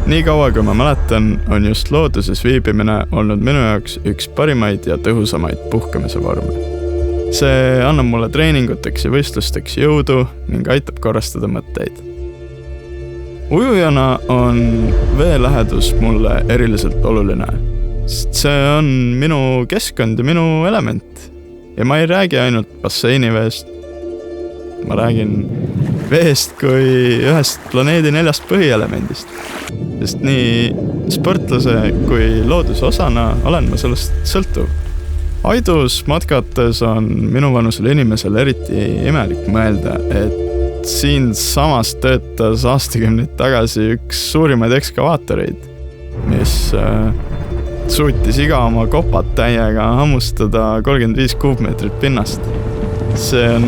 Nii kaua, kui ma mäletan, on just looduses viibimine olnud minu jaoks üks parimaid ja tõhusamaid puhkemise vorme. See annab mulle treeninguteks ja võistlusteks jõudu ning aitab korrastada mõtteid. Ujujana on veelähedus mulle eriliselt oluline, sest see on minu keskkond ja minu element. Ja ma ei räägi ainult basseiniveest. Ma räägin veest kui ühest planeedi 4 põhielemendist. Sest nii sportlase kui looduse osana olen ma sellest sõltuv. Aidus matkates on minu vanusel inimesel eriti imelik mõelda, et siin samas töötas aastakümneid tagasi üks suurimaid ekskavaatoreid, mis suutis iga oma kopat täiega hammustada 35 kuupmeetrit pinnast. See on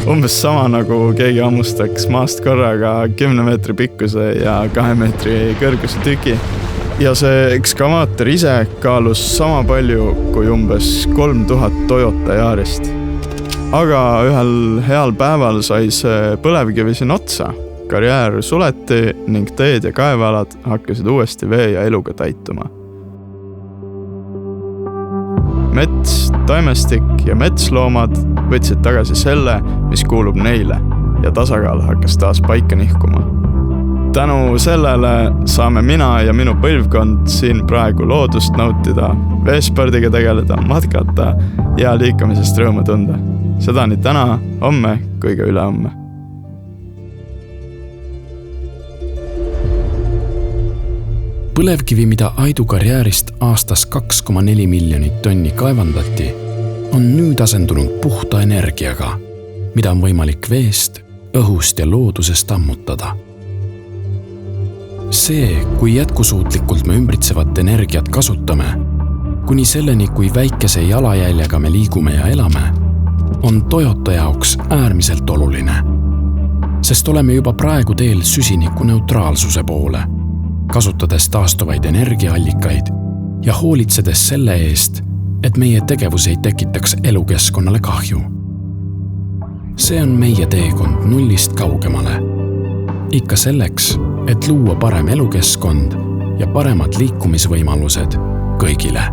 umbes sama nagu keegi hammustaks maast korraga 10 meetri pikkuse ja 2 meetri kõrguse tüki. Ja see ekskavaator ise kaalus sama palju kui umbes 3000 Toyota Yaarist. Aga ühel heal päeval sai see põlevkivi siin otsa. Karjäär suleti ning teed ja kaevealad hakkasid uuesti vee ja eluga täituma. Mets, taimestik ja metsloomad võtsid tagasi selle, mis kuulub neile ja tasakaal hakkas taas paika nihkuma. Tänu sellele saame mina ja minu põlvkond siin praegu loodust nautida, veespordiga tegeleda, matkata ja liikumisest rõõmu tunda. Seda nii täna, homme kui ka ülehomme. Põlevkivi, mida Aidu karjäärist aastas 2,4 miljonit tonni kaevandati, on nüüd asendunud puhta energiaga, mida on võimalik veest, õhust ja loodusest ammutada. See, kui jätkusuutlikult me ümbritsevat energiat kasutame, kuni selleni, kui väikese jalajäljega me liigume ja elame, on Toyota jaoks äärmiselt oluline. Sest oleme juba praegu teel süsiniku neutraalsuse poole, kasutades taastuvaid energiaallikaid ja hoolitsedes selle eest, et meie tegevus ei tekitaks elukeskkonnale kahju. See on meie teekond nullist kaugemale. Ikka selleks, et luua parem elukeskkond ja paremad liikumisvõimalused kõigile.